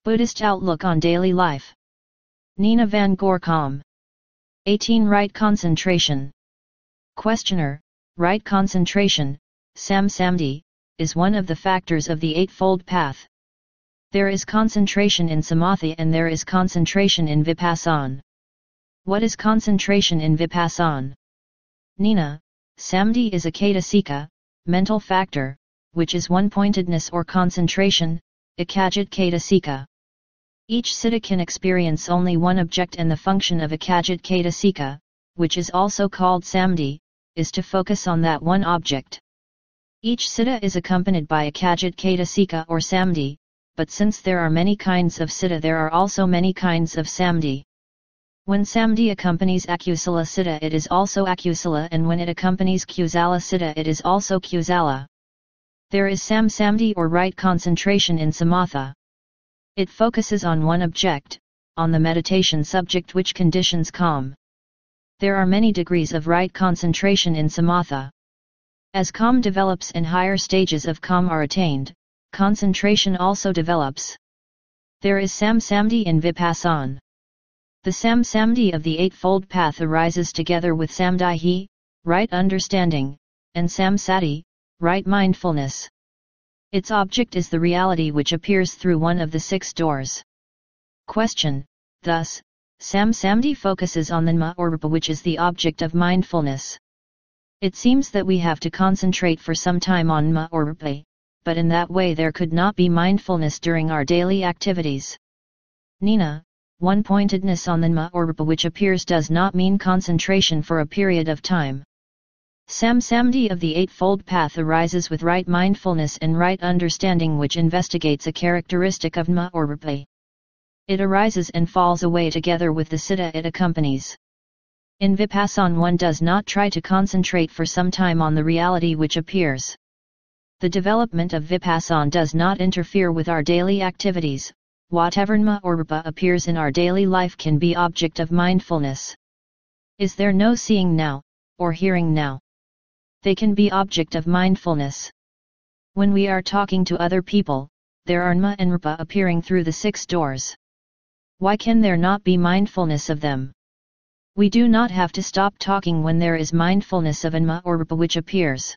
Buddhist Outlook on Daily Life. Nina van Gorkom. 18. Right concentration. Questioner, right concentration, samsamdi, is one of the factors of the Eightfold Path. There is concentration in samadhi and there is concentration in vipassana. What is concentration in vipassana? Nina, samdi is a cetasika, mental factor, which is one-pointedness or concentration, ekajit cetasika. Each citta can experience only one object, and the function of ekajit cetasika, which is also called samdi, is to focus on that one object. Each citta is accompanied by ekajit cetasika or samdi, but since there are many kinds of citta, there are also many kinds of samdi. When samdi accompanies akusala citta, it is also akusala, and when it accompanies kusala citta, it is also kusala. There is samsamdi or right concentration in samatha. It focuses on one object, on the meditation subject, which conditions calm. There are many degrees of right concentration in samatha. As calm develops and higher stages of calm are attained, concentration also develops. There is samsamdi in vipassana. The samsamdi of the Eightfold Path arises together with samdaihi, right understanding, and samsati, right mindfulness. Its object is the reality which appears through one of the 6 doors. Question: thus, samsamdi focuses on the Dhamma or Rupa, which is the object of mindfulness. It seems that we have to concentrate for some time on Dhamma or Rupa, but in that way there could not be mindfulness during our daily activities. Nina, one-pointedness on the Dhamma or Rupa which appears does not mean concentration for a period of time. Samsamdi of the Eightfold Path arises with right mindfulness and right understanding, which investigates a characteristic of Dhamma or Rupa. It arises and falls away together with the citta it accompanies. In vipassana, one does not try to concentrate for some time on the reality which appears. The development of vipassana does not interfere with our daily activities. Whatever Dhamma or Rupa appears in our daily life can be object of mindfulness. Is there no seeing now, or hearing now? They can be object of mindfulness. When we are talking to other people, there are Dhamma and Rupa appearing through the 6 doors. Why can there not be mindfulness of them? We do not have to stop talking when there is mindfulness of Dhamma or Rupa which appears.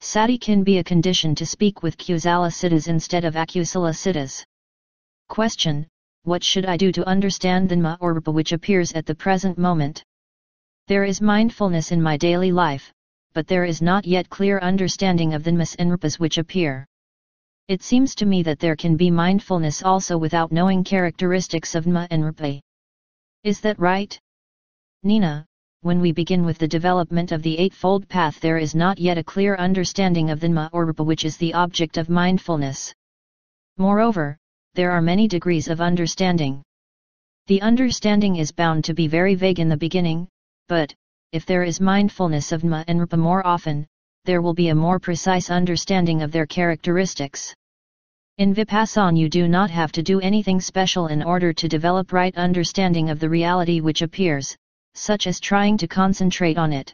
Sati can be a condition to speak with kusala cittas instead of akusala cittas. Question: what should I do to understand the Dhamma or Rupa which appears at the present moment? There is mindfulness in my daily life, but there is not yet clear understanding of the Dhammas and Rupas which appear. It seems to me that there can be mindfulness also without knowing characteristics of Dhamma and Rupa. Is that right? Nina, when we begin with the development of the Eightfold Path, there is not yet a clear understanding of the Dhamma or Rupa which is the object of mindfulness. Moreover, there are many degrees of understanding. The understanding is bound to be very vague in the beginning, but, if there is mindfulness of Dhamma and Rupa more often, there will be a more precise understanding of their characteristics. In vipassana, you do not have to do anything special in order to develop right understanding of the reality which appears, such as trying to concentrate on it.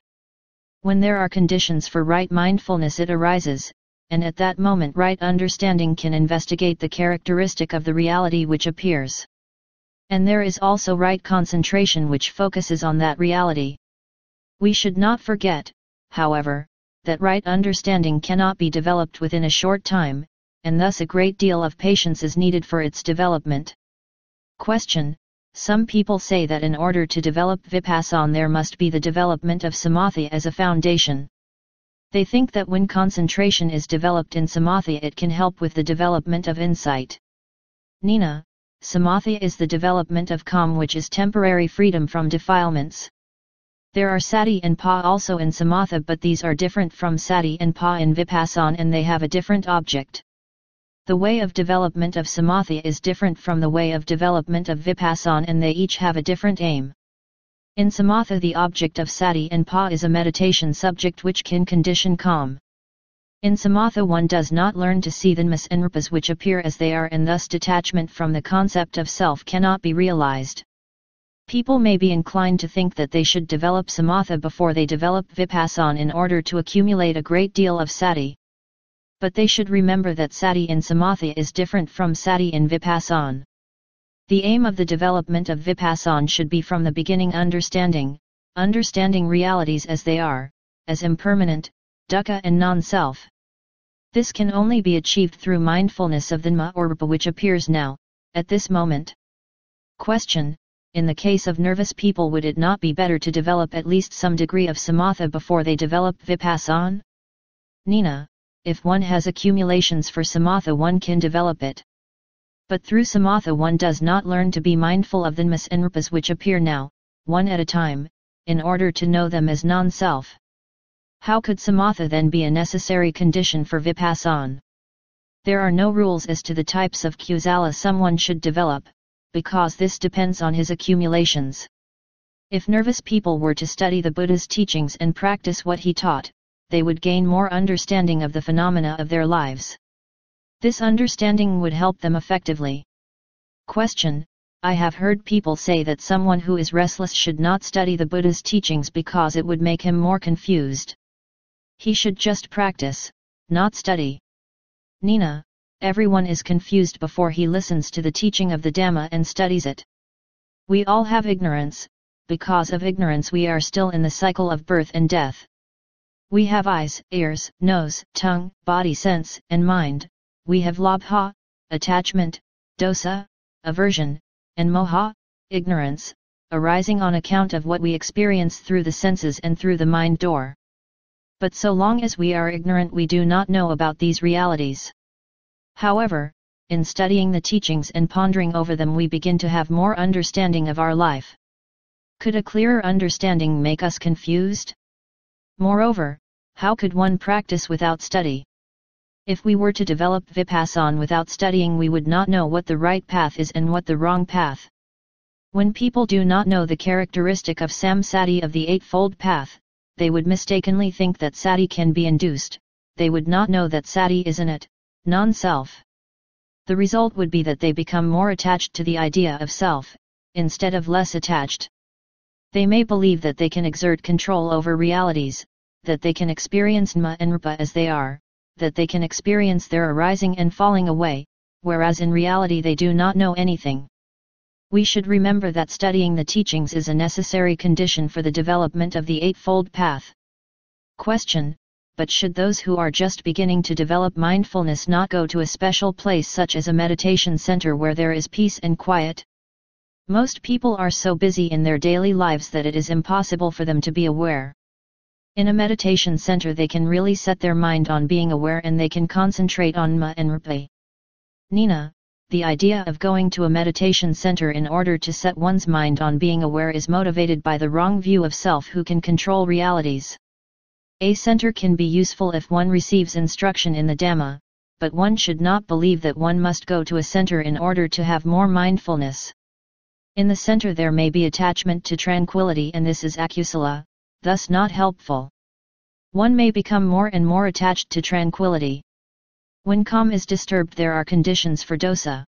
When there are conditions for right mindfulness, it arises, and at that moment right understanding can investigate the characteristic of the reality which appears. And there is also right concentration which focuses on that reality. We should not forget, however, that right understanding cannot be developed within a short time, and thus a great deal of patience is needed for its development. Question: some people say that in order to develop vipassana there must be the development of samadhi as a foundation. They think that when concentration is developed in samadhi it can help with the development of insight. Nina, samadhi is the development of calm which is temporary freedom from defilements. There are sati and pa also in samatha, but these are different from sati and pa in vipassana and they have a different object. The way of development of samadhi is different from the way of development of vipassana and they each have a different aim. In samatha the object of sati and pa is a meditation subject which can condition calm. In samatha one does not learn to see the Dhammas and Rupas which appear as they are, and thus detachment from the concept of self cannot be realized. People may be inclined to think that they should develop samatha before they develop vipassana in order to accumulate a great deal of sati. But they should remember that sati in samatha is different from sati in vipassana. The aim of the development of vipassana should be from the beginning understanding realities as they are, as impermanent, dukkha and non-self. This can only be achieved through mindfulness of the Dhamma or Rupa which appears now, at this moment. Question: in the case of nervous people, would it not be better to develop at least some degree of samatha before they develop vipassana? Nina: if one has accumulations for samatha, one can develop it. But through samatha one does not learn to be mindful of the dhammas and rupas which appear now, one at a time, in order to know them as non-self. How could samatha then be a necessary condition for vipassana? There are no rules as to the types of kusala someone should develop, because this depends on his accumulations. If nervous people were to study the Buddha's teachings and practice what he taught, they would gain more understanding of the phenomena of their lives. This understanding would help them effectively. Question: I have heard people say that someone who is restless should not study the Buddha's teachings because it would make him more confused. He should just practice, not study. Nina: everyone is confused before he listens to the teaching of the Dhamma and studies it. We all have ignorance. Because of ignorance we are still in the cycle of birth and death. We have eyes, ears, nose, tongue, body, sense, and mind. We have labha, attachment, dosa, aversion, and moha, ignorance, arising on account of what we experience through the senses and through the mind door. But so long as we are ignorant we do not know about these realities. However, in studying the teachings and pondering over them we begin to have more understanding of our life. Could a clearer understanding make us confused? Moreover, how could one practice without study? If we were to develop vipassana without studying we would not know what the right path is and what the wrong path. When people do not know the characteristic of samsati of the Eightfold Path, they would mistakenly think that sati can be induced, they would not know that sati is innate, non-self. The result would be that they become more attached to the idea of self, instead of less attached. They may believe that they can exert control over realities, that they can experience Dhamma and Rupa as they are, that they can experience their arising and falling away, whereas in reality they do not know anything. We should remember that studying the teachings is a necessary condition for the development of the Eightfold Path. Question: but should those who are just beginning to develop mindfulness not go to a special place such as a meditation center where there is peace and quiet? Most people are so busy in their daily lives that it is impossible for them to be aware. In a meditation center they can really set their mind on being aware and they can concentrate on Dhamma and Rupa. Nina: the idea of going to a meditation center in order to set one's mind on being aware is motivated by the wrong view of self who can control realities. A center can be useful if one receives instruction in the Dhamma, but one should not believe that one must go to a center in order to have more mindfulness. In the center there may be attachment to tranquility and this is akusala, thus not helpful. One may become more and more attached to tranquility. When calm is disturbed there are conditions for dosa.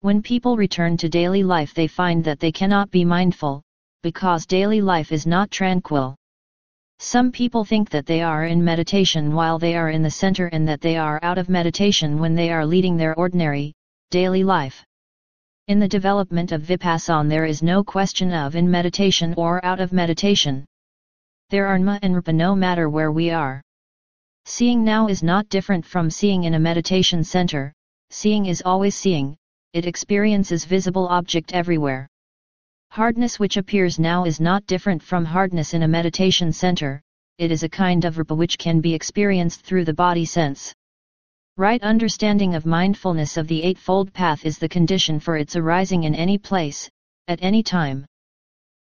When people return to daily life they find that they cannot be mindful, because daily life is not tranquil. Some people think that they are in meditation while they are in the center and that they are out of meditation when they are leading their ordinary, daily life. In the development of vipassana there is no question of in meditation or out of meditation. There are Dhamma and Rupa no matter where we are. Seeing now is not different from seeing in a meditation center. Seeing is always seeing, it experiences visible object everywhere. Hardness which appears now is not different from hardness in a meditation center, it is a kind of Rupa which can be experienced through the body sense. Right understanding of mindfulness of the Eightfold Path is the condition for its arising in any place, at any time.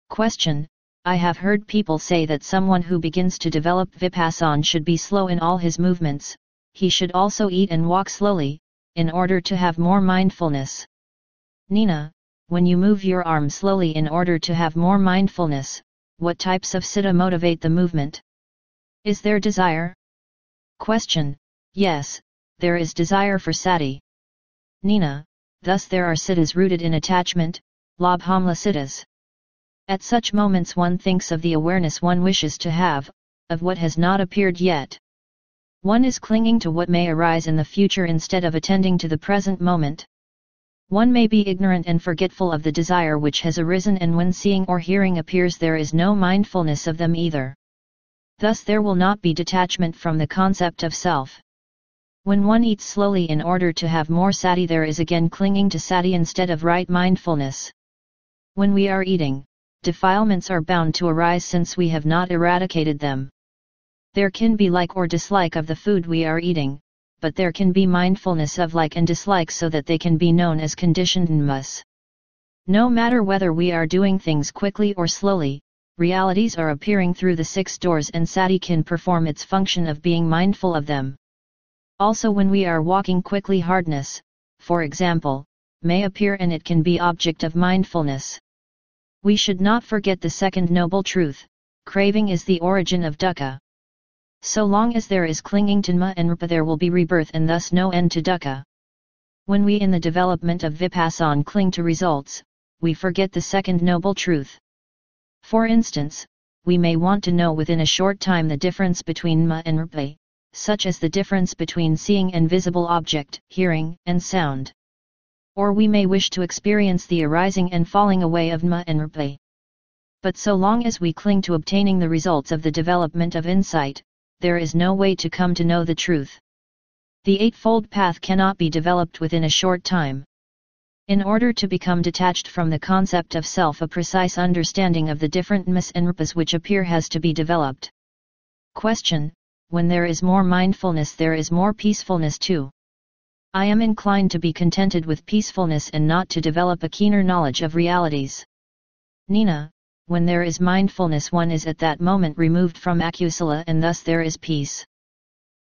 Question: I have heard people say that someone who begins to develop vipassana should be slow in all his movements, he should also eat and walk slowly, in order to have more mindfulness. Nina: when you move your arm slowly in order to have more mindfulness, what types of citta motivate the movement? Is there desire? Question: yes, there is desire for sati. Nina: thus there are cittas rooted in attachment, labhamla cittas. At such moments one thinks of the awareness one wishes to have, of what has not appeared yet. One is clinging to what may arise in the future instead of attending to the present moment. One may be ignorant and forgetful of the desire which has arisen, and when seeing or hearing appears there is no mindfulness of them either. Thus there will not be detachment from the concept of self. When one eats slowly in order to have more sati, there is again clinging to sati instead of right mindfulness. When we are eating, defilements are bound to arise since we have not eradicated them. There can be like or dislike of the food we are eating, but there can be mindfulness of like and dislike so that they can be known as conditioned nmas. No matter whether we are doing things quickly or slowly, realities are appearing through the 6 doors and sati can perform its function of being mindful of them. Also when we are walking quickly, hardness, for example, may appear and it can be object of mindfulness. We should not forget the second noble truth: craving is the origin of dukkha. So long as there is clinging to nma and rupa, there will be rebirth and thus no end to dukkha. When we in the development of vipassana cling to results, we forget the second noble truth. For instance, we may want to know within a short time the difference between nma and rupa, such as the difference between seeing and visible object, hearing and sound. Or we may wish to experience the arising and falling away of nma and rupa. But so long as we cling to obtaining the results of the development of insight, there is no way to come to know the truth. The Eightfold Path cannot be developed within a short time. In order to become detached from the concept of self, a precise understanding of the different nmas and rupas which appear has to be developed. Question: when there is more mindfulness, there is more peacefulness too. I am inclined to be contented with peacefulness and not to develop a keener knowledge of realities. Nina: when there is mindfulness, one is at that moment removed from akusala and thus there is peace.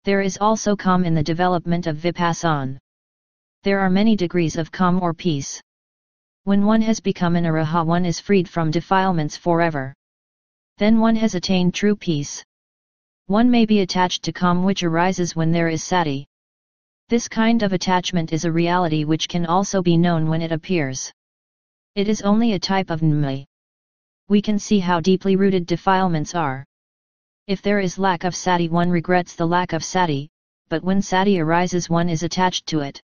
There is also calm in the development of vipassana. There are many degrees of calm or peace. When one has become an arahat, one is freed from defilements forever. Then one has attained true peace. One may be attached to calm which arises when there is sati. This kind of attachment is a reality which can also be known when it appears. It is only a type of nma. We can see how deeply rooted defilements are. If there is lack of sati, one regrets the lack of sati, but when sati arises, one is attached to it.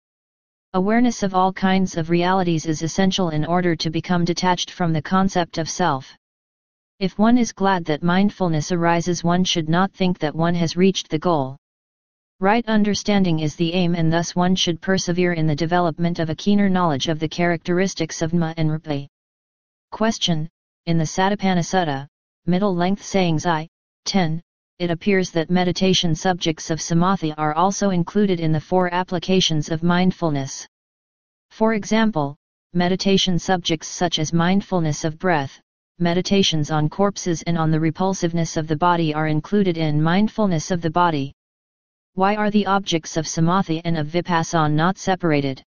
Awareness of all kinds of realities is essential in order to become detached from the concept of self. If one is glad that mindfulness arises, one should not think that one has reached the goal. Right understanding is the aim, and thus one should persevere in the development of a keener knowledge of the characteristics of nma and rupa. Question: in the Satipatthana Sutta, middle length sayings I-10, it appears that meditation subjects of samadhi are also included in the 4 applications of mindfulness. For example, meditation subjects such as mindfulness of breath, meditations on corpses and on the repulsiveness of the body are included in mindfulness of the body. Why are the objects of samadhi and of vipassana not separated?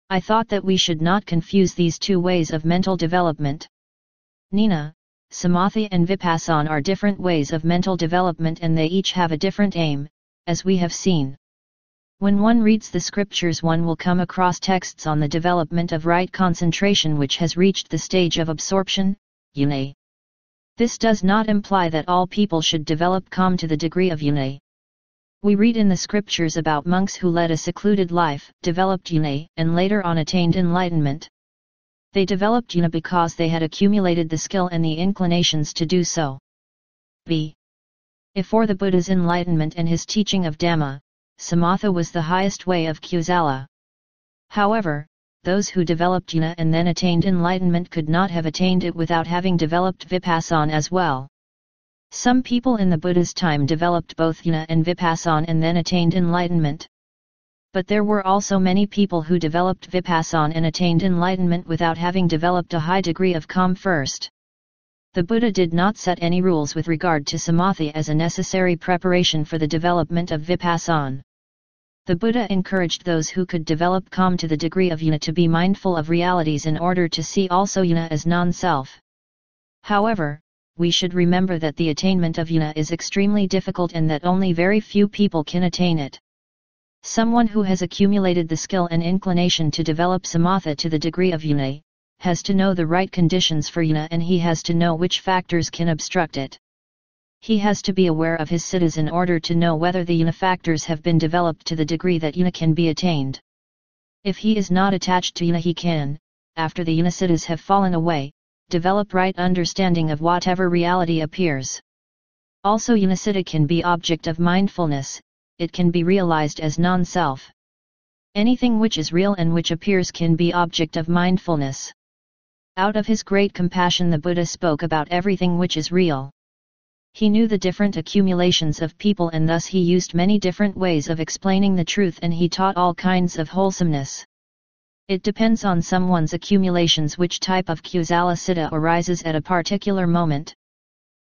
I thought that we should not confuse these 2 ways of mental development. Nina: samadhi and vipassana are different ways of mental development and they each have a different aim, as we have seen. When one reads the scriptures, one will come across texts on the development of right concentration which has reached the stage of absorption, yuna. This does not imply that all people should develop calm to the degree of yuna. We read in the scriptures about monks who led a secluded life, developed yuna, and later on attained enlightenment. They developed yuna because they had accumulated the skill and the inclinations to do so. b. Before the Buddha's enlightenment and his teaching of Dhamma, samatha was the highest way of kusala. However, those who developed yuna and then attained enlightenment could not have attained it without having developed vipassana as well. Some people in the Buddha's time developed both yuna and vipassana and then attained enlightenment. But there were also many people who developed vipassana and attained enlightenment without having developed a high degree of calm first. The Buddha did not set any rules with regard to samadhi as a necessary preparation for the development of vipassana. The Buddha encouraged those who could develop calm to the degree of yuna to be mindful of realities in order to see also yuna as non-self. However, we should remember that the attainment of yuna is extremely difficult and that only very few people can attain it. Someone who has accumulated the skill and inclination to develop samatha to the degree of yuna, has to know the right conditions for yuna and he has to know which factors can obstruct it. He has to be aware of his siddhas in order to know whether the Jnana factors have been developed to the degree that Jnana can be attained. If he is not attached to Jnana, he can, after the Jnana siddhas have fallen away, develop right understanding of whatever reality appears. Also, Jnana siddha can be object of mindfulness, it can be realized as non-self. Anything which is real and which appears can be object of mindfulness. Out of his great compassion, the Buddha spoke about everything which is real. He knew the different accumulations of people, and thus he used many different ways of explaining the truth, and he taught all kinds of wholesomeness. It depends on someone's accumulations which type of Kusala Siddha arises at a particular moment.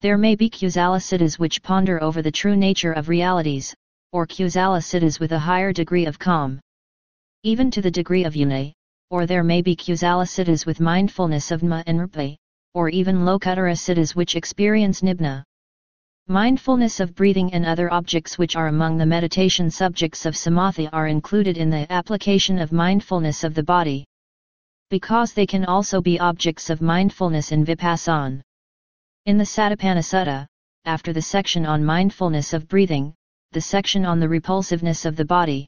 There may be Kusala Siddhas which ponder over the true nature of realities, or Kusala Siddhas with a higher degree of calm, even to the degree of Jnana, or there may be Kusala Siddhas with mindfulness of Dhamma and Rupa, or even Lokuttara Siddhas which experience Nibbana. Mindfulness of breathing and other objects which are among the meditation subjects of Samatha are included in the application of mindfulness of the body, because they can also be objects of mindfulness in Vipassana. In the Satipatthana Sutta, after the section on mindfulness of breathing, the section on the repulsiveness of the body,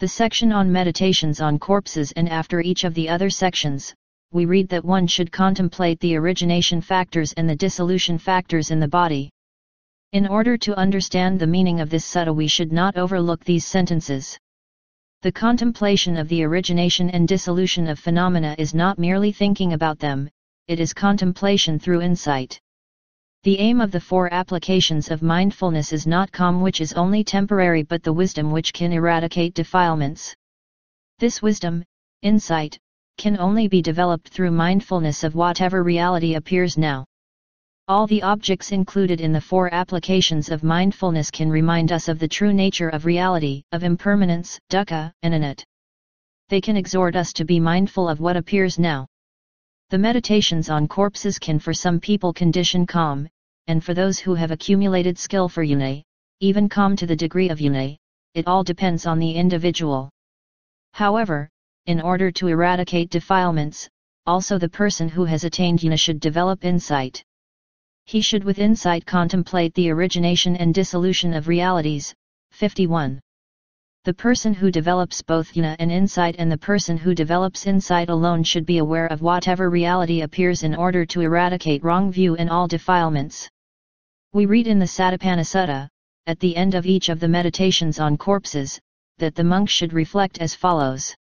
the section on meditations on corpses, and after each of the other sections, we read that one should contemplate the origination factors and the dissolution factors in the body. In order to understand the meaning of this sutta, we should not overlook these sentences. The contemplation of the origination and dissolution of phenomena is not merely thinking about them, it is contemplation through insight. The aim of the four applications of mindfulness is not calm, which is only temporary, but the wisdom which can eradicate defilements. This wisdom, insight, can only be developed through mindfulness of whatever reality appears now. All the objects included in the four applications of mindfulness can remind us of the true nature of reality, of impermanence, dukkha, and anat. They can exhort us to be mindful of what appears now. The meditations on corpses can for some people condition calm, and for those who have accumulated skill for Jnana, even calm to the degree of Jnana. It all depends on the individual. However, in order to eradicate defilements, also the person who has attained Jnana should develop insight. He should with insight contemplate the origination and dissolution of realities. 51. The person who develops both Jnana and insight, and the person who develops insight alone, should be aware of whatever reality appears in order to eradicate wrong view and all defilements. We read in the Satipatthana Sutta, at the end of each of the meditations on corpses, that the monk should reflect as follows.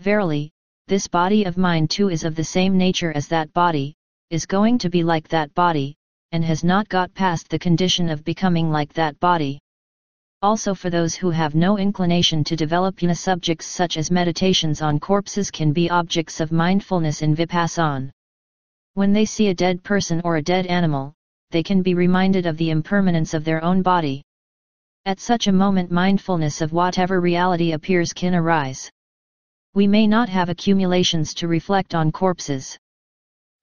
Verily, this body of mine too is of the same nature as that body, is going to be like that body, and has not got past the condition of becoming like that body. Also, for those who have no inclination to develop Jnana, subjects such as meditations on corpses can be objects of mindfulness in Vipassana. When they see a dead person or a dead animal, they can be reminded of the impermanence of their own body. At such a moment, mindfulness of whatever reality appears can arise. We may not have accumulations to reflect on corpses,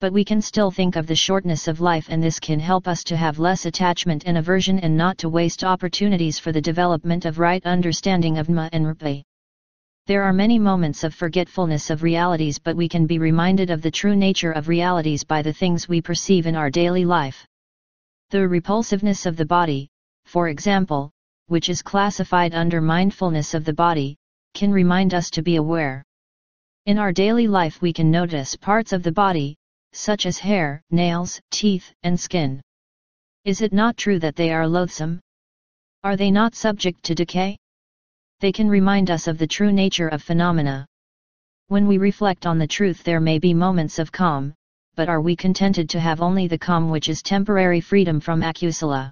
but we can still think of the shortness of life, and this can help us to have less attachment and aversion, and not to waste opportunities for the development of right understanding of Dhamma and Rupa. There are many moments of forgetfulness of realities, but we can be reminded of the true nature of realities by the things we perceive in our daily life. The repulsiveness of the body, for example, which is classified under mindfulness of the body, can remind us to be aware. In our daily life we can notice parts of the body, such as hair, nails, teeth, and skin. Is it not true that they are loathsome? Are they not subject to decay? They can remind us of the true nature of phenomena. When we reflect on the truth, there may be moments of calm, but are we contented to have only the calm which is temporary freedom from akusala?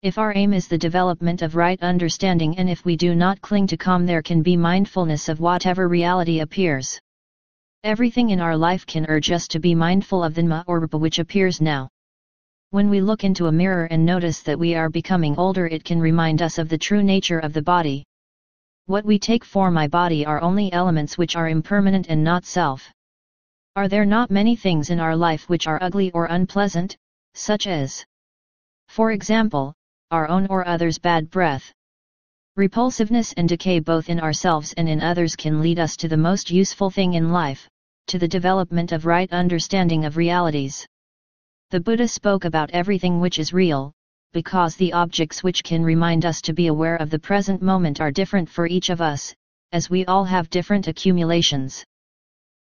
If our aim is the development of right understanding, and if we do not cling to calm, there can be mindfulness of whatever reality appears. Everything in our life can urge us to be mindful of the Dhamma or Rupa which appears now. When we look into a mirror and notice that we are becoming older, it can remind us of the true nature of the body. What we take for my body are only elements which are impermanent and not self. Are there not many things in our life which are ugly or unpleasant, such as, for example, our own or others' bad breath? Repulsiveness and decay both in ourselves and in others can lead us to the most useful thing in life, to the development of right understanding of realities. The Buddha spoke about everything which is real, because the objects which can remind us to be aware of the present moment are different for each of us, as we all have different accumulations.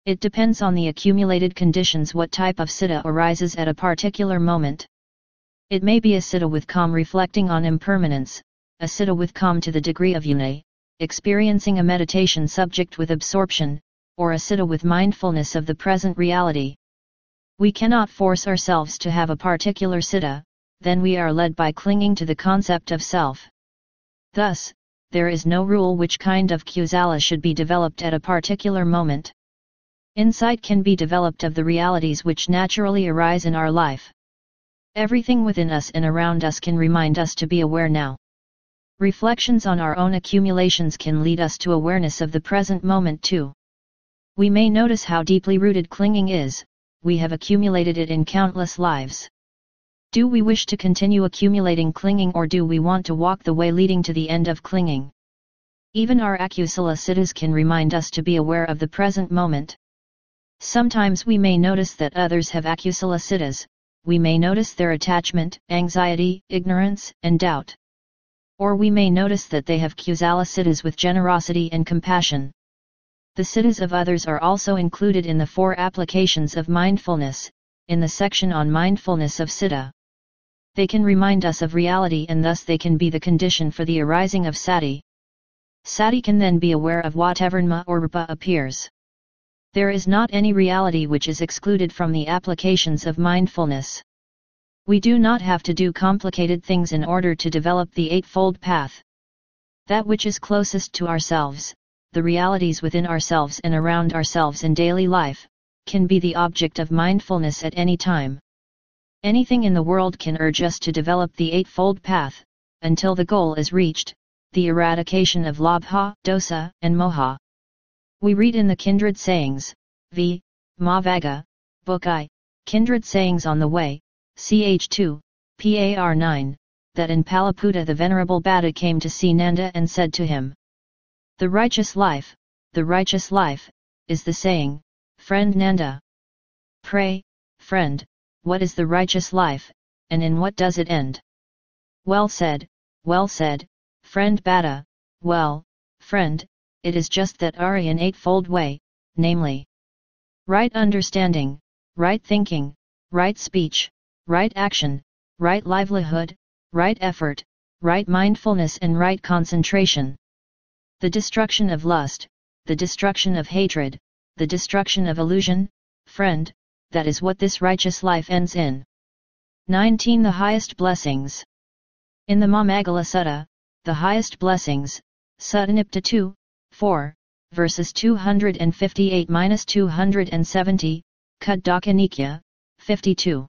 It depends on the accumulated conditions what type of citta arises at a particular moment. It may be a citta with calm reflecting on impermanence, a citta with calm to the degree of une, experiencing a meditation subject with absorption, or a citta with mindfulness of the present reality. We cannot force ourselves to have a particular citta, then we are led by clinging to the concept of self. Thus, there is no rule which kind of kusala should be developed at a particular moment. Insight can be developed of the realities which naturally arise in our life. Everything within us and around us can remind us to be aware now. Reflections on our own accumulations can lead us to awareness of the present moment too. We may notice how deeply rooted clinging is, we have accumulated it in countless lives. Do we wish to continue accumulating clinging, or do we want to walk the way leading to the end of clinging? Even our akusala cittas can remind us to be aware of the present moment. Sometimes we may notice that others have akusala cittas, we may notice their attachment, anxiety, ignorance, and doubt. Or we may notice that they have kusala cittas with generosity and compassion. The cittas of others are also included in the 4 applications of mindfulness, in the section on mindfulness of citta. They can remind us of reality, and thus they can be the condition for the arising of sati. Sati can then be aware of whatever nama or rupa appears. There is not any reality which is excluded from the applications of mindfulness. We do not have to do complicated things in order to develop the Eightfold Path. That which is closest to ourselves, the realities within ourselves and around ourselves in daily life, can be the object of mindfulness at any time. Anything in the world can urge us to develop the Eightfold Path, until the goal is reached, the eradication of lobha, dosa, and moha. We read in the Kindred Sayings, v. Mahavaga, Book I, Kindred Sayings on the Way, ch. 2, par 9, that in Palaputta the Venerable Bhatta came to see Nanda and said to him, the righteous life, is the saying, friend Nanda. Pray, friend, what is the righteous life, and in what does it end? Well said, friend Bhatta. Well, friend, it is just that Aryan Eightfold Way, namely, right understanding, right thinking, right speech, right action, right livelihood, right effort, right mindfulness and right concentration. The destruction of lust, the destruction of hatred, the destruction of illusion, friend, that is what this righteous life ends in. 19. The highest blessings. In the Mahimangala Sutta, the highest blessings, Suttanipta 2, 4, verses 258-270, Khuddaka Nikaya, 52.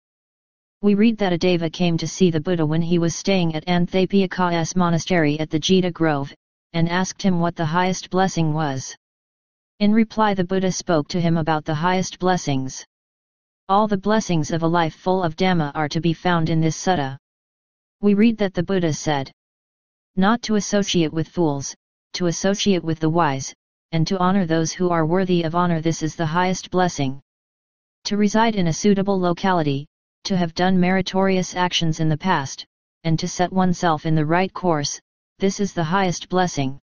We read that a deva came to see the Buddha when he was staying at Anthapiyaka's monastery at the Jita Grove, and asked him what the highest blessing was. In reply, the Buddha spoke to him about the highest blessings. All the blessings of a life full of Dhamma are to be found in this sutta. We read that the Buddha said, not to associate with fools, to associate with the wise, and to honor those who are worthy of honor, this is the highest blessing. To reside in a suitable locality, to have done meritorious actions in the past, and to set oneself in the right course, this is the highest blessing.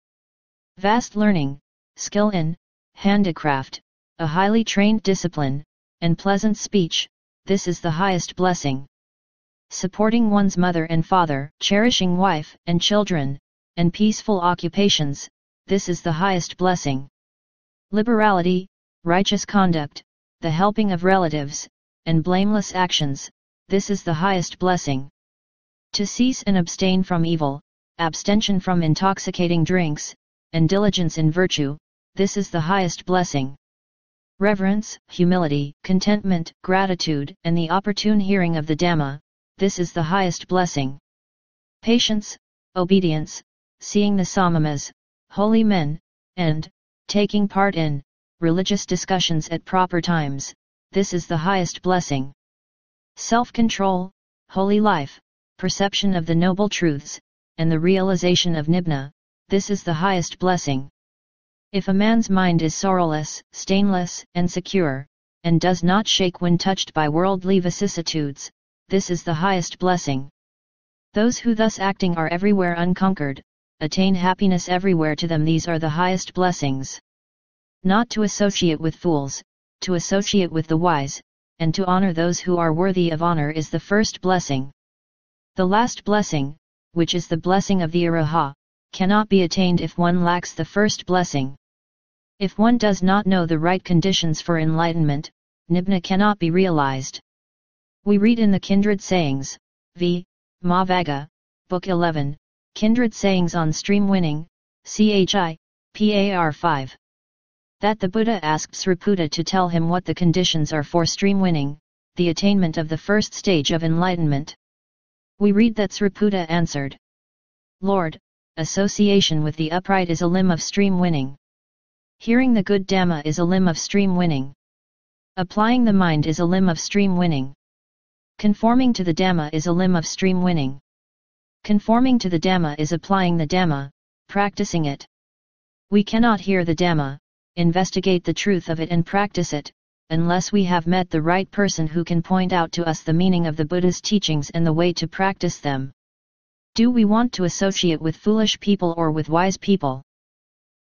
Vast learning, skill in handicraft, a highly trained discipline, and pleasant speech, this is the highest blessing. Supporting one's mother and father, cherishing wife and children, and peaceful occupations, this is the highest blessing. Liberality, righteous conduct, the helping of relatives, and blameless actions, this is the highest blessing. To cease and abstain from evil, abstention from intoxicating drinks, and diligence in virtue, this is the highest blessing. Reverence, humility, contentment, gratitude, and the opportune hearing of the Dhamma, this is the highest blessing. Patience, obedience, seeing the samamas, holy men, and taking part in religious discussions at proper times, this is the highest blessing. Self-control, holy life, perception of the noble truths, and the realization of nibbana, this is the highest blessing. If a man's mind is sorrowless, stainless, and secure, and does not shake when touched by worldly vicissitudes, this is the highest blessing. Those who thus acting are everywhere unconquered, attain happiness everywhere. To them these are the highest blessings. Not to associate with fools, to associate with the wise, and to honor those who are worthy of honor is the first blessing. The last blessing, which is the blessing of the Araha, cannot be attained if one lacks the first blessing. If one does not know the right conditions for enlightenment, Nibbana cannot be realized. We read in the Kindred Sayings, v. Mahavaga, Book 11, Kindred Sayings on Stream Winning, CHI, PAR 5. That the Buddha asked Sariputta to tell him what the conditions are for stream winning, the attainment of the first stage of enlightenment. We read that Sariputta answered, Lord, association with the upright is a limb of stream winning. Hearing the good Dhamma is a limb of stream winning. Applying the mind is a limb of stream winning. Conforming to the Dhamma is a limb of stream winning. Conforming to the Dhamma is applying the Dhamma, practicing it. We cannot hear the Dhamma, investigate the truth of it and practice it, unless we have met the right person who can point out to us the meaning of the Buddha's teachings and the way to practice them. Do we want to associate with foolish people or with wise people?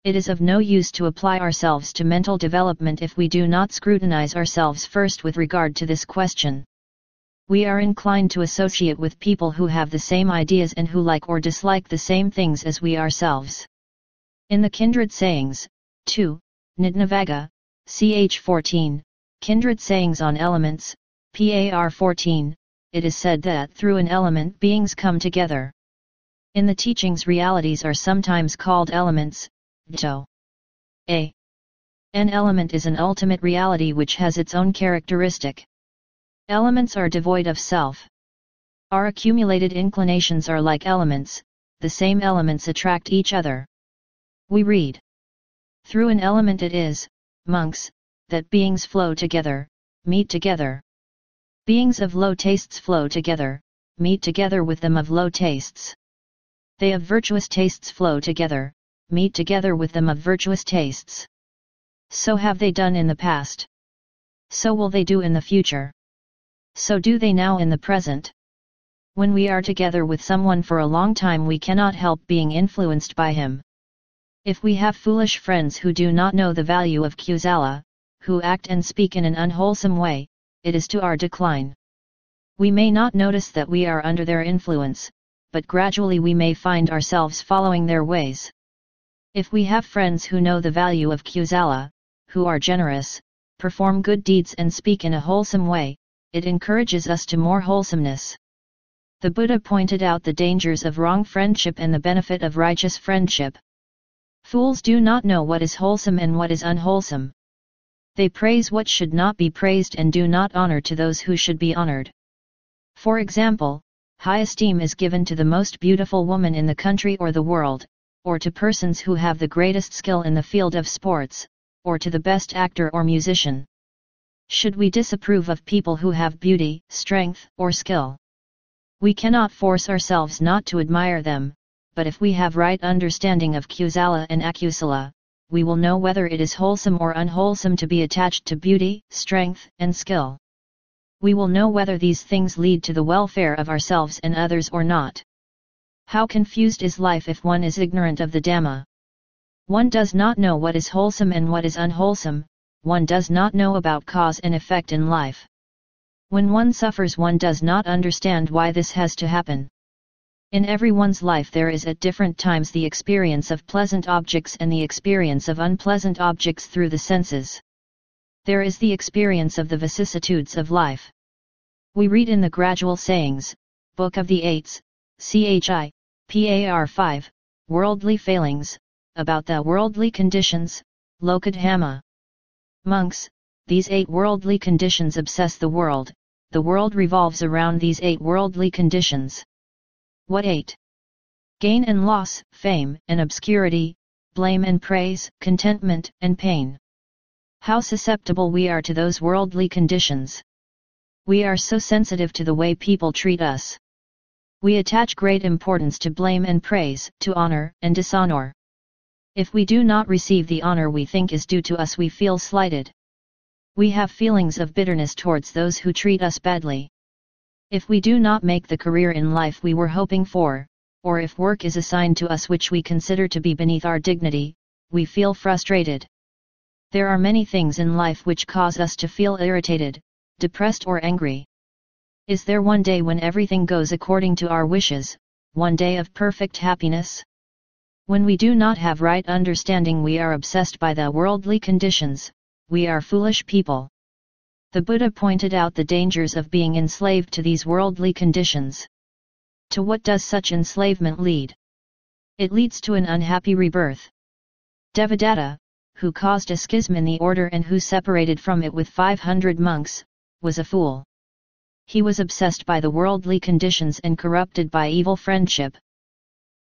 It is of no use to apply ourselves to mental development if we do not scrutinize ourselves first with regard to this question. We are inclined to associate with people who have the same ideas and who like or dislike the same things as we ourselves. In the Kindred Sayings, 2, Nidnavaga, ch. 14, Kindred Sayings on Elements, PAR 14, it is said that through an element beings come together. In the teachings realities are sometimes called elements, Dito. An element is an ultimate reality which has its own characteristic. Elements are devoid of self. Our accumulated inclinations are like elements, the same elements attract each other. We read, through an element it is, monks, that beings flow together, meet together. Beings of low tastes flow together, meet together with them of low tastes. They of virtuous tastes flow together, meet together with them of virtuous tastes. So have they done in the past. So will they do in the future. So do they now in the present. When we are together with someone for a long time we cannot help being influenced by him. If we have foolish friends who do not know the value of Kusala, who act and speak in an unwholesome way, it is to our decline. We may not notice that we are under their influence, but gradually we may find ourselves following their ways. If we have friends who know the value of Kusala, who are generous, perform good deeds and speak in a wholesome way, it encourages us to more wholesomeness. The Buddha pointed out the dangers of wrong friendship and the benefit of righteous friendship. Fools do not know what is wholesome and what is unwholesome. They praise what should not be praised and do not honor to those who should be honored. For example, high esteem is given to the most beautiful woman in the country or the world, or to persons who have the greatest skill in the field of sports, or to the best actor or musician. Should we disapprove of people who have beauty, strength, or skill? We cannot force ourselves not to admire them, but if we have right understanding of Kusala and Akusala, we will know whether it is wholesome or unwholesome to be attached to beauty, strength, and skill. We will know whether these things lead to the welfare of ourselves and others or not. How confused is life if one is ignorant of the Dhamma? One does not know what is wholesome and what is unwholesome, one does not know about cause and effect in life. When one suffers one does not understand why this has to happen. In everyone's life there is at different times the experience of pleasant objects and the experience of unpleasant objects through the senses. There is the experience of the vicissitudes of life. We read in the Gradual Sayings, Book of the Eights, CHI, PAR 5, Worldly Failings, about the worldly conditions, Lokadhamma. Monks, these 8 worldly conditions obsess the world revolves around these 8 worldly conditions. What 8? Gain and loss, fame and obscurity, blame and praise, contentment and pain. How susceptible we are to those worldly conditions. We are so sensitive to the way people treat us. We attach great importance to blame and praise, to honor and dishonor. If we do not receive the honor we think is due to us we feel slighted. We have feelings of bitterness towards those who treat us badly. If we do not make the career in life we were hoping for, or if work is assigned to us which we consider to be beneath our dignity, we feel frustrated. There are many things in life which cause us to feel irritated, depressed or angry. Is there one day when everything goes according to our wishes, one day of perfect happiness? When we do not have right understanding we are obsessed by the worldly conditions, we are foolish people. The Buddha pointed out the dangers of being enslaved to these worldly conditions. To what does such enslavement lead? It leads to an unhappy rebirth. Devadatta, who caused a schism in the order and who separated from it with 500 monks, was a fool. He was obsessed by the worldly conditions and corrupted by evil friendship.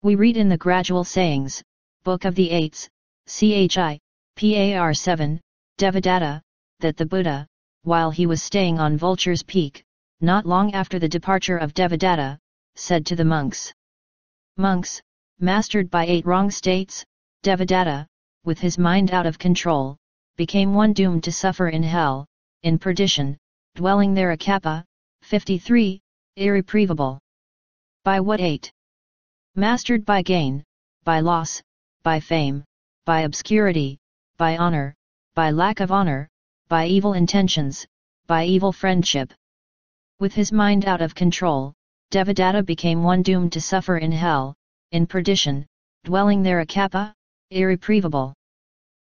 We read in the Gradual Sayings, Book of the Eights, Chi, Par 7, Devadatta, that the Buddha, while he was staying on Vulture's Peak, not long after the departure of Devadatta, said to the monks, "Monks, mastered by 8 wrong states, Devadatta, with his mind out of control, became one doomed to suffer in hell, in perdition, dwelling there a kappa, 53, irretrievable. By what 8? Mastered by gain, by loss, by fame, by obscurity, by honor, by lack of honor, by evil intentions, by evil friendship. With his mind out of control, Devadatta became one doomed to suffer in hell, in perdition, dwelling there a kappa, irretrievable."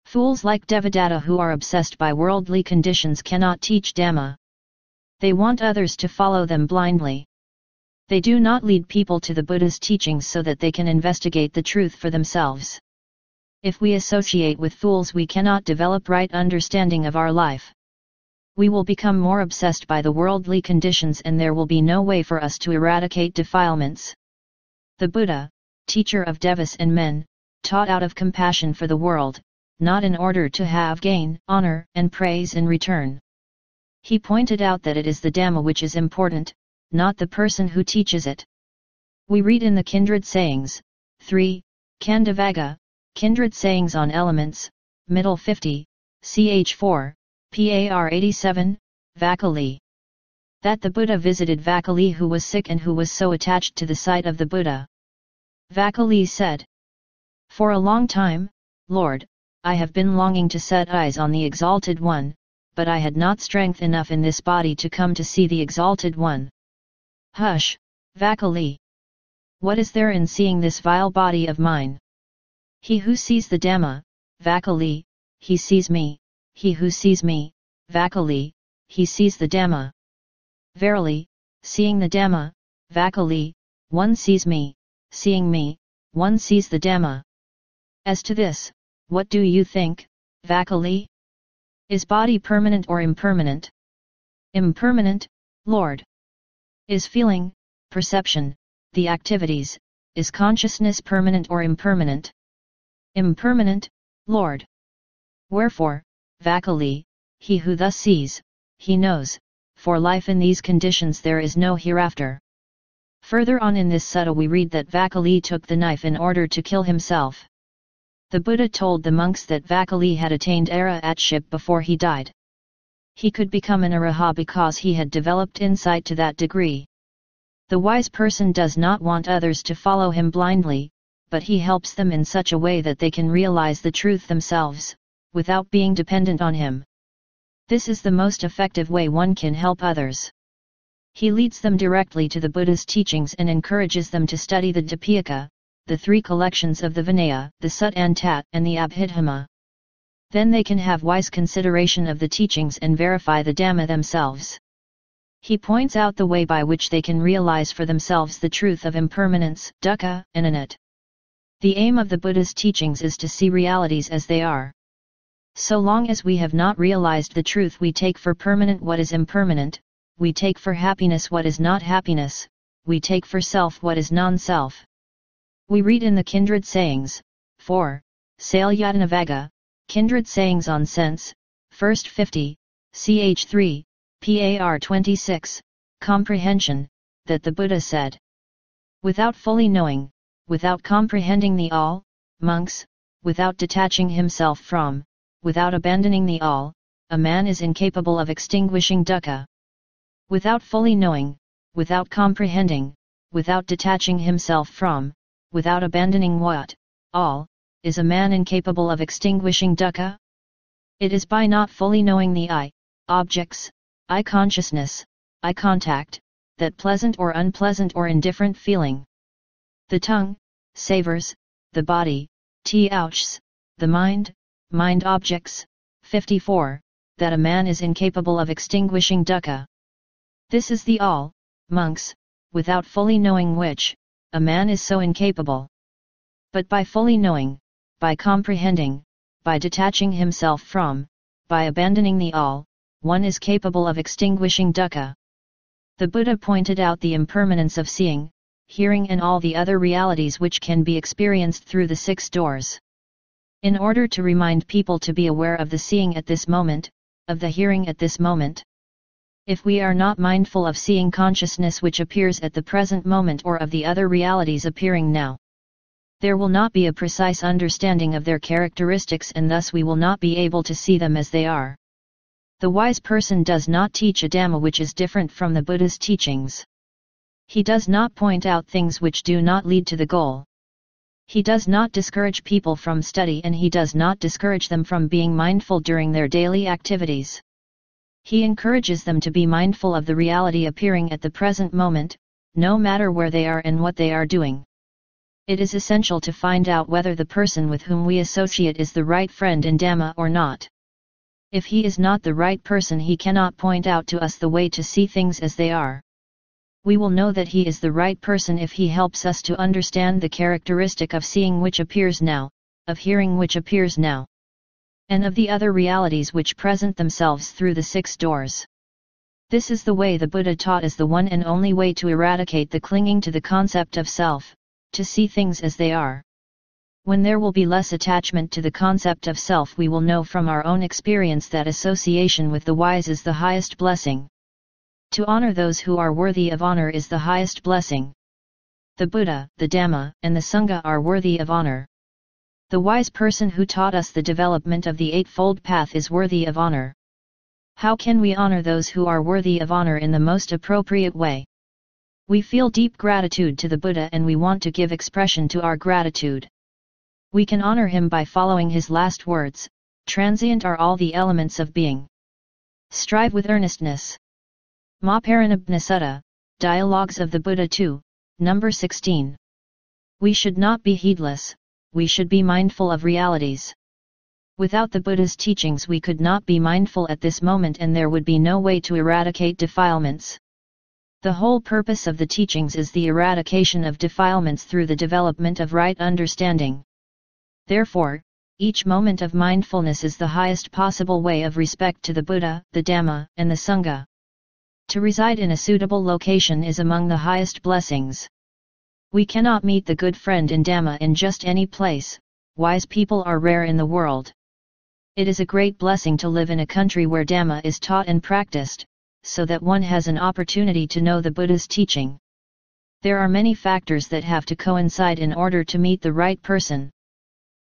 Fools like Devadatta who are obsessed by worldly conditions cannot teach Dhamma. They want others to follow them blindly. They do not lead people to the Buddha's teachings so that they can investigate the truth for themselves. If we associate with fools we cannot develop right understanding of our life. We will become more obsessed by the worldly conditions and there will be no way for us to eradicate defilements. The Buddha, teacher of devas and men, taught out of compassion for the world, not in order to have gain, honor, and praise in return. He pointed out that it is the Dhamma which is important, not the person who teaches it. We read in the Kindred Sayings, 3, Khandavagga, Kindred Sayings on Elements, Middle 50, ch 4, Par 87, Vakali, that the Buddha visited Vakali who was sick and who was so attached to the sight of the Buddha. Vakali said, "For a long time, Lord, I have been longing to set eyes on the Exalted One, but I had not strength enough in this body to come to see the Exalted One." Hush, Vakali! What is there in seeing this vile body of mine? He who sees the Dhamma, Vakali, he sees me, he who sees me, Vakali, he sees the Dhamma. Verily, seeing the Dhamma, Vakali, one sees me, seeing me, one sees the Dhamma. As to this, what do you think, Vakali? Is body permanent or impermanent? Impermanent, Lord. Is feeling, perception, the activities, is consciousness permanent or impermanent? Impermanent, Lord. Wherefore, Vakali, he who thus sees, he knows, for life in these conditions there is no hereafter. Further on in this sutta we read that Vakali took the knife in order to kill himself. The Buddha told the monks that Vakali had attained Arahantship before he died. He could become an Arahat because he had developed insight to that degree. The wise person does not want others to follow him blindly, but he helps them in such a way that they can realize the truth themselves, without being dependent on him. This is the most effective way one can help others. He leads them directly to the Buddha's teachings and encourages them to study the Dipika, the 3 collections of the Vinaya, the Sutta and Tat, and the Abhidhamma. Then they can have wise consideration of the teachings and verify the Dhamma themselves. He points out the way by which they can realize for themselves the truth of impermanence, dukkha, and anat. The aim of the Buddha's teachings is to see realities as they are. So long as we have not realized the truth we take for permanent what is impermanent, we take for happiness what is not happiness, we take for self what is non-self. We read in the Kindred Sayings, 4, Salyattanavagga, Kindred Sayings on Sense, First 50, ch 3, Par 26, Comprehension, that the Buddha said, "Without fully knowing, without comprehending the all, monks, without detaching himself from, without abandoning the all, a man is incapable of extinguishing dukkha. Without fully knowing, without comprehending, without detaching himself from, without abandoning what, all, is a man incapable of extinguishing dukkha? It is by not fully knowing the I, objects, I consciousness, I contact, that pleasant or unpleasant or indifferent feeling. The tongue, savors, the body, ouchs, the mind objects, 54, that a man is incapable of extinguishing dukkha. This is the all, monks, without fully knowing which, a man is so incapable. But by fully knowing, by comprehending, by detaching himself from, by abandoning the all, one is capable of extinguishing dukkha. The Buddha pointed out the impermanence of seeing, hearing and all the other realities which can be experienced through the six doors. In order to remind people to be aware of the seeing at this moment, of the hearing at this moment. If we are not mindful of seeing consciousness which appears at the present moment or of the other realities appearing now, there will not be a precise understanding of their characteristics and thus we will not be able to see them as they are. The wise person does not teach a Dhamma which is different from the Buddha's teachings. He does not point out things which do not lead to the goal. He does not discourage people from study and he does not discourage them from being mindful during their daily activities. He encourages them to be mindful of the reality appearing at the present moment, no matter where they are and what they are doing. It is essential to find out whether the person with whom we associate is the right friend in Dhamma or not. If he is not the right person, he cannot point out to us the way to see things as they are. We will know that he is the right person if he helps us to understand the characteristic of seeing which appears now, of hearing which appears now, and of the other realities which present themselves through the six doors. This is the way the Buddha taught as the one and only way to eradicate the clinging to the concept of self, to see things as they are. When there will be less attachment to the concept of self, we will know from our own experience that association with the wise is the highest blessing. To honor those who are worthy of honor is the highest blessing. The Buddha, the Dhamma, and the Sangha are worthy of honor. The wise person who taught us the development of the Eightfold Path is worthy of honor. How can we honor those who are worthy of honor in the most appropriate way? We feel deep gratitude to the Buddha and we want to give expression to our gratitude. We can honor him by following his last words, transient are all the elements of being. Strive with earnestness. Mahaparinabhasutta, Dialogues of the Buddha 2, number 16. We should not be heedless, we should be mindful of realities. Without the Buddha's teachings we could not be mindful at this moment and there would be no way to eradicate defilements. The whole purpose of the teachings is the eradication of defilements through the development of right understanding. Therefore, each moment of mindfulness is the highest possible way of respect to the Buddha, the Dhamma, and the Sangha. To reside in a suitable location is among the highest blessings. We cannot meet the good friend in Dhamma in just any place, wise people are rare in the world. It is a great blessing to live in a country where Dhamma is taught and practiced, so that one has an opportunity to know the Buddha's teaching. There are many factors that have to coincide in order to meet the right person.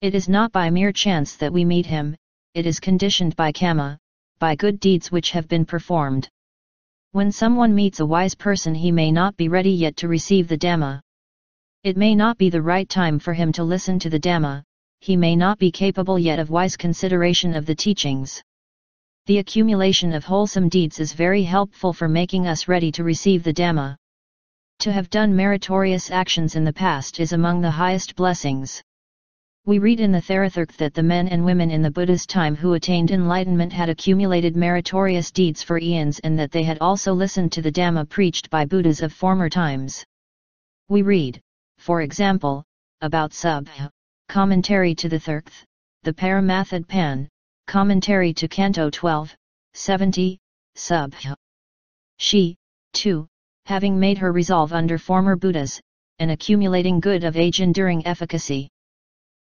It is not by mere chance that we meet him, it is conditioned by karma, by good deeds which have been performed. When someone meets a wise person, he may not be ready yet to receive the Dhamma. It may not be the right time for him to listen to the Dhamma, he may not be capable yet of wise consideration of the teachings. The accumulation of wholesome deeds is very helpful for making us ready to receive the Dhamma. To have done meritorious actions in the past is among the highest blessings. We read in the Therathirtha that the men and women in the Buddha's time who attained enlightenment had accumulated meritorious deeds for eons and that they had also listened to the Dhamma preached by Buddhas of former times. We read, for example, about Subha, commentary to the Thirtha, the Paramathapan, commentary to Canto 12, 70, Subha. She, too, having made her resolve under former Buddhas, and accumulating good of age-enduring efficacy,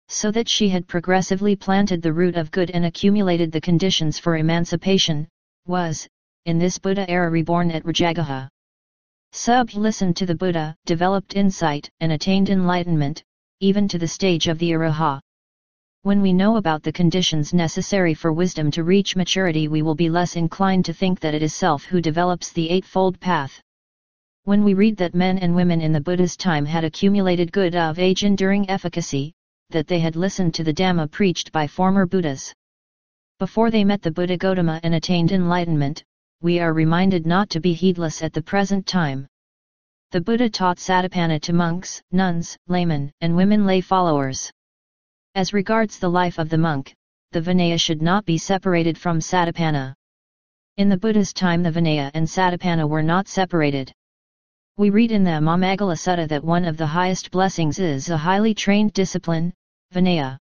so that she had progressively planted the root of good and accumulated the conditions for emancipation, was, in this Buddha era, reborn at Rajagaha. Subha listened to the Buddha, developed insight, and attained enlightenment, even to the stage of the Araha. When we know about the conditions necessary for wisdom to reach maturity, we will be less inclined to think that it is self who develops the Eightfold Path. When we read that men and women in the Buddha's time had accumulated good of age enduring efficacy, that they had listened to the Dhamma preached by former Buddhas before they met the Buddha Gautama and attained enlightenment, we are reminded not to be heedless at the present time. The Buddha taught Satipatthana to monks, nuns, laymen, and women lay followers. As regards the life of the monk, the Vinaya should not be separated from Satipatthana. In the Buddha's time the Vinaya and Satipatthana were not separated. We read in the Mamagala Sutta that one of the highest blessings is a highly trained discipline, Vinaya.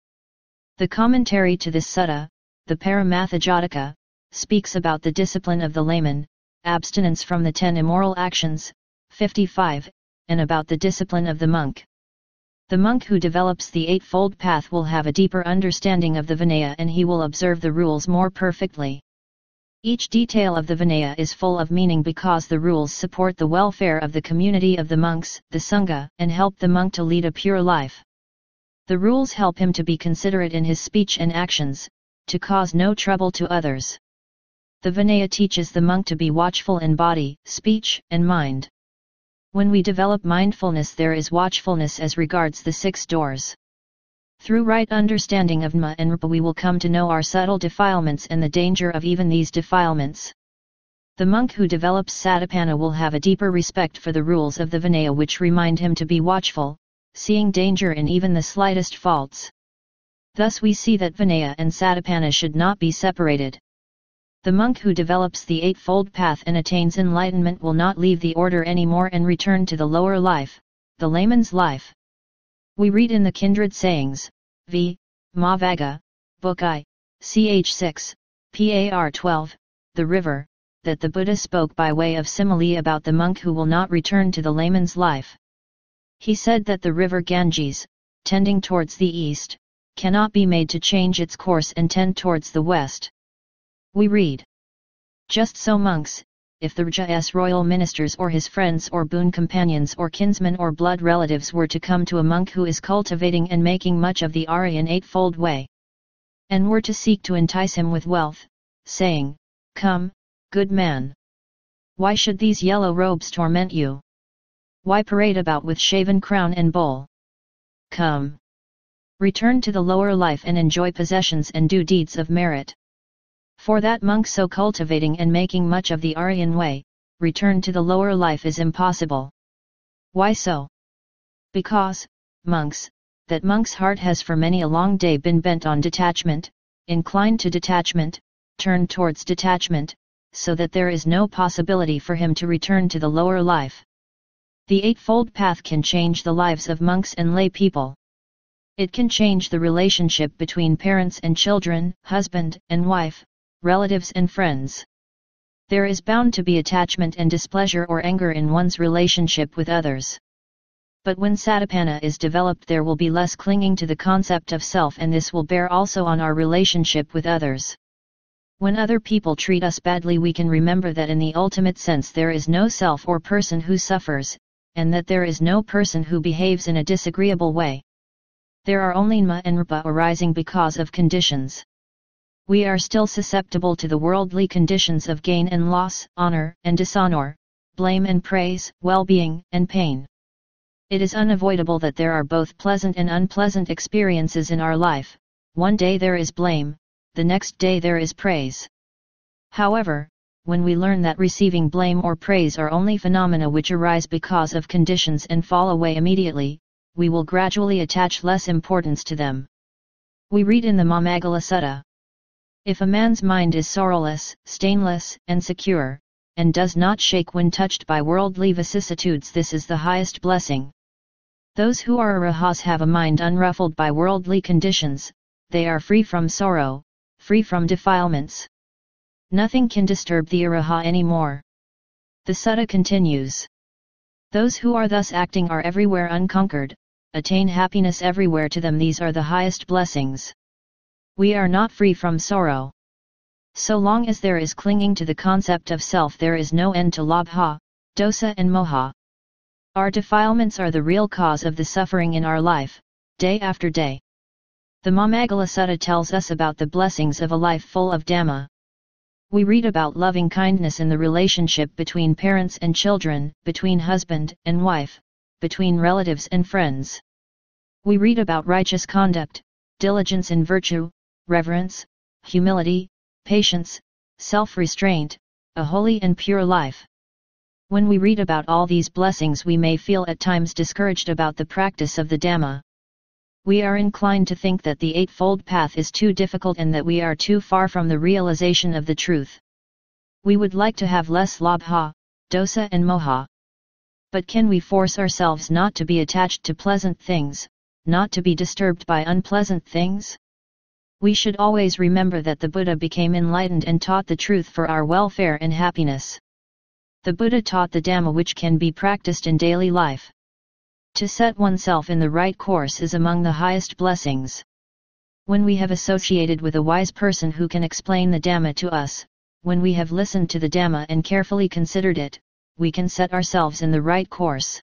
The commentary to this sutta, the Paramathajataka, speaks about the discipline of the layman, abstinence from the 10 immoral actions, 55, and about the discipline of the monk. The monk who develops the Eightfold Path will have a deeper understanding of the Vinaya and he will observe the rules more perfectly. Each detail of the Vinaya is full of meaning because the rules support the welfare of the community of the monks, the Sangha, and help the monk to lead a pure life. The rules help him to be considerate in his speech and actions, to cause no trouble to others. The Vinaya teaches the monk to be watchful in body, speech, and mind. When we develop mindfulness there is watchfulness as regards the 6 doors. Through right understanding of Dhamma and Rupa we will come to know our subtle defilements and the danger of even these defilements. The monk who develops Satipatthana will have a deeper respect for the rules of the Vinaya which remind him to be watchful, seeing danger in even the slightest faults. Thus we see that Vinaya and Satipatthana should not be separated. The monk who develops the Eightfold Path and attains enlightenment will not leave the order anymore and return to the lower life, the layman's life. We read in the Kindred Sayings, v. Mahavaga, Book I, ch. 6, par 12, The River, that the Buddha spoke by way of simile about the monk who will not return to the layman's life. He said that the river Ganges, tending towards the east, cannot be made to change its course and tend towards the west. We read, just so monks, if the Raja's royal ministers or his friends or boon companions or kinsmen or blood relatives were to come to a monk who is cultivating and making much of the Aryan Eightfold Way, and were to seek to entice him with wealth, saying, "Come, good man. Why should these yellow robes torment you? Why parade about with shaven crown and bowl? Come. Return to the lower life and enjoy possessions and do deeds of merit." For that monk so cultivating and making much of the Aryan way, return to the lower life is impossible. Why so? Because, monks, that monk's heart has for many a long day been bent on detachment, inclined to detachment, turned towards detachment, so that there is no possibility for him to return to the lower life. The Eightfold Path can change the lives of monks and lay people. It can change the relationship between parents and children, husband and wife, relatives and friends. There is bound to be attachment and displeasure or anger in one's relationship with others. But when Satipatthana is developed there will be less clinging to the concept of self and this will bear also on our relationship with others. When other people treat us badly we can remember that in the ultimate sense there is no self or person who suffers, and that there is no person who behaves in a disagreeable way. There are only Dhamma and Rupa arising because of conditions. We are still susceptible to the worldly conditions of gain and loss, honor and dishonor, blame and praise, well-being and pain. It is unavoidable that there are both pleasant and unpleasant experiences in our life. One day there is blame, the next day there is praise. However, when we learn that receiving blame or praise are only phenomena which arise because of conditions and fall away immediately, we will gradually attach less importance to them. We read in the Mamagala Sutta, if a man's mind is sorrowless, stainless, and secure, and does not shake when touched by worldly vicissitudes, this is the highest blessing. Those who are arahats have a mind unruffled by worldly conditions, they are free from sorrow, free from defilements. Nothing can disturb the arahat anymore. The sutta continues. Those who are thus acting are everywhere unconquered, attain happiness everywhere to them, these are the highest blessings. We are not free from sorrow. So long as there is clinging to the concept of self there is no end to labha, dosa and moha. Our defilements are the real cause of the suffering in our life, day after day. The Mamagala Sutta tells us about the blessings of a life full of Dhamma. We read about loving kindness in the relationship between parents and children, between husband and wife, between relatives and friends. We read about righteous conduct, diligence in virtue, reverence, humility, patience, self-restraint, a holy and pure life. When we read about all these blessings, we may feel at times discouraged about the practice of the Dhamma. We are inclined to think that the Eightfold Path is too difficult and that we are too far from the realization of the truth. We would like to have less labha, dosa and moha. But can we force ourselves not to be attached to pleasant things, not to be disturbed by unpleasant things? We should always remember that the Buddha became enlightened and taught the truth for our welfare and happiness. The Buddha taught the Dhamma which can be practiced in daily life. To set oneself in the right course is among the highest blessings. When we have associated with a wise person who can explain the Dhamma to us, when we have listened to the Dhamma and carefully considered it, we can set ourselves in the right course.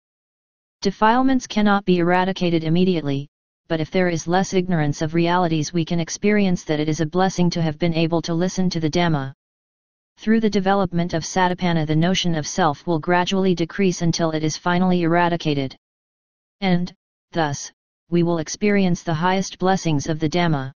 Defilements cannot be eradicated immediately, but if there is less ignorance of realities, we can experience that it is a blessing to have been able to listen to the Dhamma. Through the development of Satipana, the notion of self will gradually decrease until it is finally eradicated. And, thus, we will experience the highest blessings of the Dhamma.